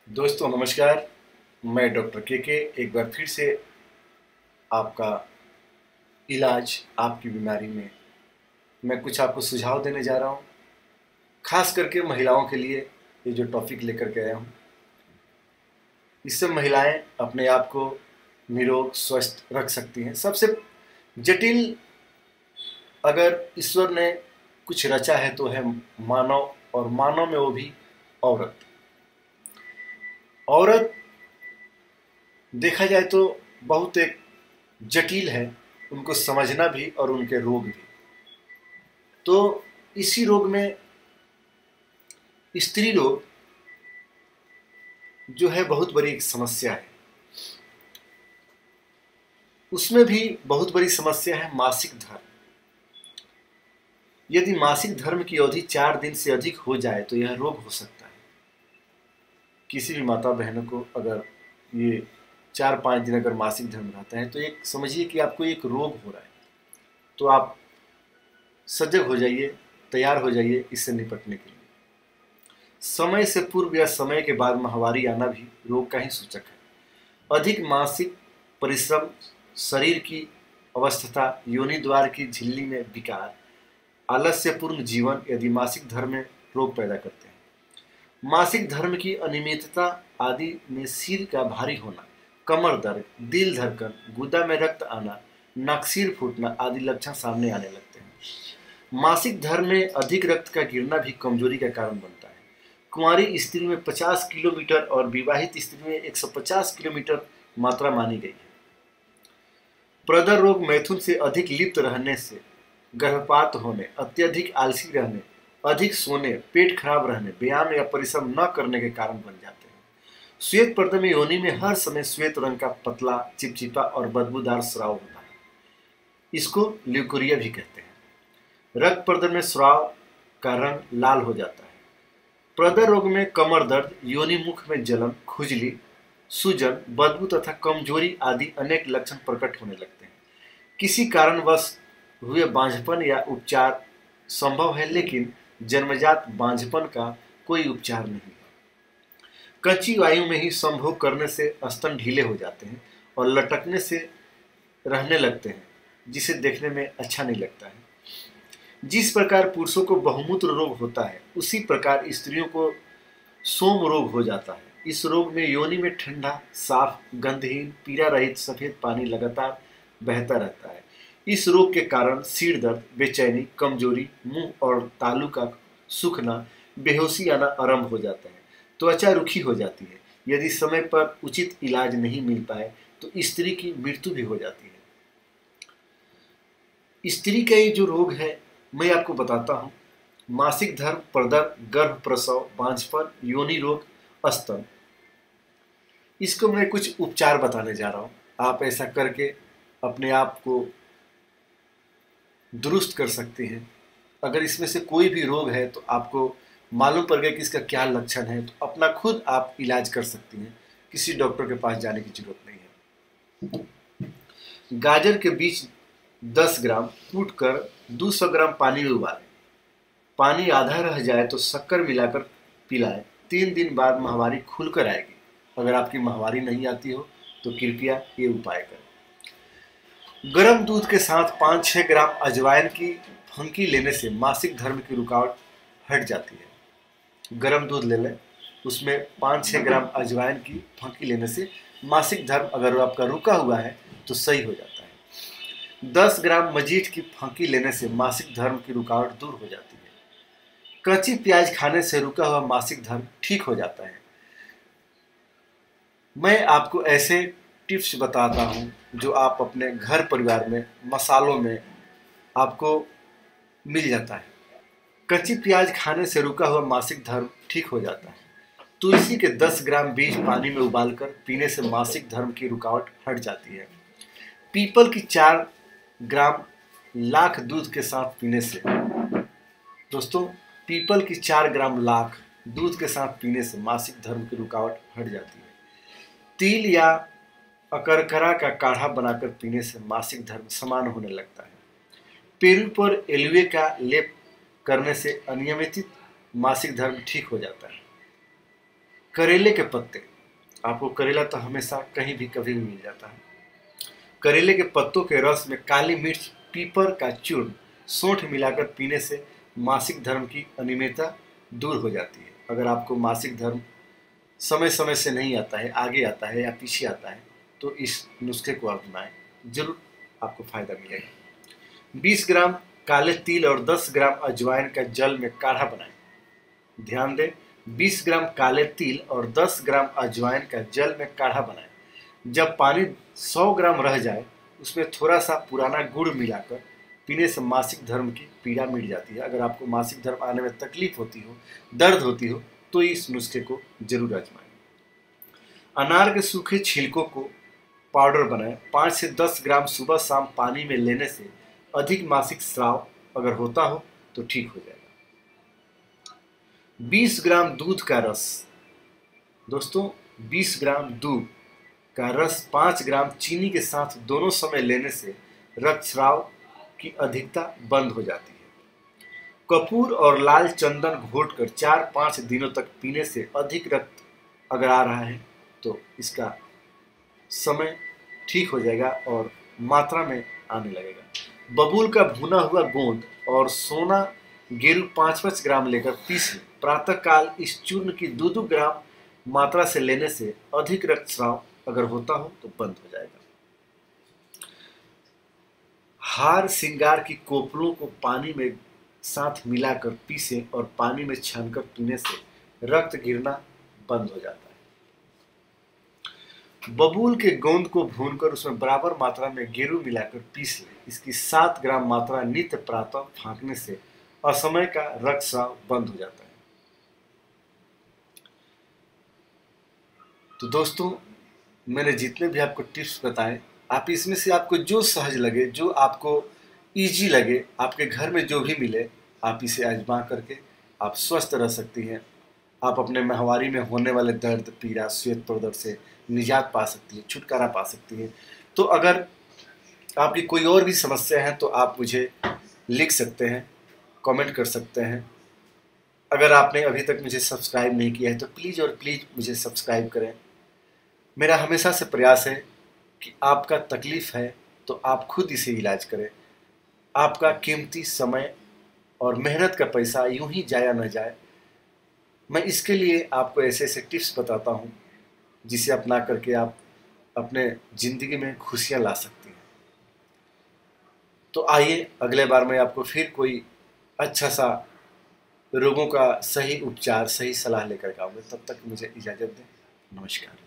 दोस्तों नमस्कार। मैं डॉक्टर के एक बार फिर से आपका इलाज आपकी बीमारी में मैं कुछ आपको सुझाव देने जा रहा हूँ। खास करके महिलाओं के लिए ये जो टॉपिक लेकर के आया हूँ, इससे महिलाएं अपने आप को निरोग स्वस्थ रख सकती हैं। सबसे जटिल अगर ईश्वर ने कुछ रचा है तो है मानव, और मानव में वो भी औरत। औरत देखा जाए तो बहुत एक जटिल है, उनको समझना भी और उनके रोग भी। तो इसी रोग में स्त्री रोग जो है बहुत बड़ी एक समस्या है। उसमें भी बहुत बड़ी समस्या है मासिक धर्म। यदि मासिक धर्म की अवधि 4 दिन से अधिक हो जाए तो यह रोग हो सकता है। किसी भी माता बहनों को अगर ये 4-5 दिन अगर मासिक धर्म रहता है तो एक समझिए कि आपको एक रोग हो रहा है। तो आप सजग हो जाइए, तैयार हो जाइए इससे निपटने के लिए। समय से पूर्व या समय के बाद माहवारी आना भी रोग का ही सूचक है। अधिक मासिक परिश्रम, शरीर की अवस्था, योनि द्वार की झिल्ली में विकार, आलस्यपूर्ण जीवन यदि मासिक धर्म में रोग पैदा करते हैं। मासिक धर्म की अनियमितता आदि में सिर का भारी होना, कमर दर्द, दिल धड़कन, गुदा में रक्त आना, नाकसिर फूटना आदि लक्षण सामने आने लगते हैं। मासिक धर्म में अधिक रक्त का गिरना भी कमजोरी का कारण बनता है। कुंवारी स्त्री में 50 किलोमीटर और विवाहित स्त्री में 150 किलोमीटर मात्रा मानी गई है। प्रदर रोग मैथुन से अधिक लिप्त रहने से, गर्भपात होने, अत्यधिक आलसी रहने, अधिक सोने, पेट खराब रहने, व्यायाम या परिश्रम न करने के कारण बन जाते हैं। श्वेत पर्द में योनि में हर समय श्वेत रंग का पतला, चिपचिपा और बदबूदार स्राव होता है। इसको ल्यूकोरिया भी कहते हैं। रक्त पर्द में स्राव का रंग लाल हो जाता है। प्रदर रोग में कमर दर्द, योनि मुख में जलन, खुजली, सूजन, बदबू तथा कमजोरी आदि अनेक लक्षण प्रकट होने लगते हैं। किसी कारणवश हुए बांझपन या उपचार संभव है, लेकिन जन्मजात बांझपन का कोई उपचार नहीं है। कच्ची आयु में ही संभोग करने से स्तन ढीले हो जाते हैं और लटकने से रहने लगते हैं, जिसे देखने में अच्छा नहीं लगता है। जिस प्रकार पुरुषों को बहुमूत्र रोग होता है, उसी प्रकार स्त्रियों को सोम रोग हो जाता है। इस रोग में योनि में ठंडा, साफ, गंधहीन, पीड़ा रहित सफेद पानी लगातार बहता रहता है। इस रोग के कारण सिर दर्द, बेचैनी, कमजोरी, मुंह और तालू का सूखना, बेहोशी आना आरंभ हो जाता है। त्वचा रुखी हो जाती है। यदि समय पर उचित इलाज नहीं मिल पाए तो स्त्री की मृत्यु भी हो जाती है। स्त्री का ये जो रोग है मैं आपको बताता हूँ। मासिक धर्म, प्रदर, गर्भ प्रसव, बांझपन, योनि रोग, स्तन, इसको मैं कुछ उपचार बताने जा रहा हूँ। आप ऐसा करके अपने आप को दुरुस्त कर सकते हैं। अगर इसमें से कोई भी रोग है तो आपको मालूम पड़ गया कि इसका क्या लक्षण है, तो अपना खुद आप इलाज कर सकती हैं। किसी डॉक्टर के पास जाने की जरूरत नहीं है। गाजर के बीज 10 ग्राम कूटकर 200 ग्राम पानी में उबालें। पानी आधा रह जाए तो शक्कर मिलाकर पिलाएं। 3 दिन बाद माहवारी खुलकर आएगी। अगर आपकी माहवारी नहीं आती हो तो कृपया ये उपाय करें। गर्म दूध के साथ 5-6 ग्राम अजवाइन की फंकी लेने से मासिक धर्म की रुकावट हट जाती है। गर्म दूध ले लें, उसमें 5-6 ग्राम अजवाइन की फंकी लेने से मासिक धर्म अगर आपका रुका हुआ है तो सही हो जाता है। 10 ग्राम मजीठ की फांकी लेने से मासिक धर्म की रुकावट दूर हो जाती है। कच्ची प्याज खाने से रुका हुआ मासिक धर्म ठीक हो जाता है। मैं आपको ऐसे टिप्स बताता हूँ जो आप अपने घर परिवार में मसालों में आपको मिल जाता है। कच्ची प्याज खाने से रुका हुआ मासिक धर्म ठीक हो जाता है। तुलसी के 10 ग्राम बीज पानी में उबालकर पीने से मासिक धर्म की रुकावट हट जाती है। पीपल की 4 ग्राम लाख दूध के साथ पीने से, दोस्तों पीपल की 4 ग्राम लाख दूध के साथ पीने से मासिक धर्म की रुकावट हट जाती है। तिल या अकरकरा का काढ़ा बनाकर पीने से मासिक धर्म समान होने लगता है। पेरू पर एलुए का लेप करने से अनियमित मासिक धर्म ठीक हो जाता है। करेले के पत्ते, आपको करेला तो हमेशा कहीं भी कभी भी मिल जाता है। करेले के पत्तों के रस में काली मिर्च, पीपर का चूर्ण, सौंठ मिलाकर पीने से मासिक धर्म की अनियमितता दूर हो जाती है। अगर आपको मासिक धर्म समय समय से नहीं आता है, आगे आता है या पीछे आता है, तो इस नुस्खे को अपनाएं, जरूर आपको फायदा मिलेगा। 20 ग्राम काले तिल और 10 ग्राम अजवाइन का जल में काढ़ा बनाएं। ध्यान दें, 20 ग्राम काले तिल और 10 ग्राम अजवाइन का जल में काढ़ा बनाएं। जब पानी 100 ग्राम रह जाए, उसमें थोड़ा सा पुराना गुड़ मिलाकर पीने से मासिक धर्म की पीड़ा मिट जाती है। अगर आपको मासिक धर्म आने में तकलीफ होती हो, दर्द होती हो, तो इस नुस्खे को जरूर आजमाएं। अनार के सूखे छिलकों को पाउडर बनाएं। 5 से 10 ग्राम सुबह शाम पानी में लेने से अधिक मासिक स्राव अगर होता हो तो ठीक हो जाएगा। 20 ग्राम दूध का रस, दोस्तों 20 ग्राम दूध का रस 5 ग्राम चीनी के साथ दोनों समय लेने से रक्तस्राव की अधिकता बंद हो जाती है। कपूर और लाल चंदन घोटकर 4-5 दिनों तक पीने से अधिक रक्त अगर आ रहा है तो इसका समय ठीक हो जाएगा और मात्रा में आने लगेगा। बबूल का भुना हुआ गोंद और सोना गिर 5-5 ग्राम लेकर पीस लें। प्रातः काल इस चूर्ण की 2-2 ग्राम मात्रा से लेने से अधिक रक्तस्राव अगर होता हो तो बंद हो जाएगा। हार श्रृंगार की कोपलों को पानी में साथ मिलाकर पीसें और पानी में छानकर पीने से रक्त गिरना बंद हो जाता है। बबूल के गोंद को भूनकर उसमें बराबर मात्रा में गेरू मिलाकर पीस लें। इसकी 7 ग्राम मात्रा नित्य प्रातः फाँकने से असमय का रक्तस्राव बंद हो जाता है। तो दोस्तों, मैंने जितने भी आपको टिप्स बताए, आप इसमें से आपको जो सहज लगे, जो आपको इजी लगे, आपके घर में जो भी मिले, आप इसे आजमा करके आप स्वस्थ रह सकती हैं। आप अपने माहवारी में होने वाले दर्द, पीड़ा, श्वेत प्रदर्द से निजात पा सकती है, छुटकारा पा सकती है। तो अगर आपकी कोई और भी समस्या है तो आप मुझे लिख सकते हैं, कमेंट कर सकते हैं। अगर आपने अभी तक मुझे सब्सक्राइब नहीं किया है तो प्लीज़ और प्लीज़ मुझे सब्सक्राइब करें। मेरा हमेशा से प्रयास है कि आपका तकलीफ़ है तो आप खुद इसे इलाज करें। आपका कीमती समय और मेहनत का पैसा यूं ही जाया न जाए। मैं इसके लिए आपको ऐसे ऐसे टिप्स बताता हूं जिसे अपना करके आप अपने ज़िंदगी में खुशियां ला सकती हैं। तो आइए अगले बार मैं आपको फिर कोई अच्छा सा रोगों का सही उपचार, सही सलाह लेकर आऊँगा। तब तक मुझे इजाज़त दें। नमस्कार।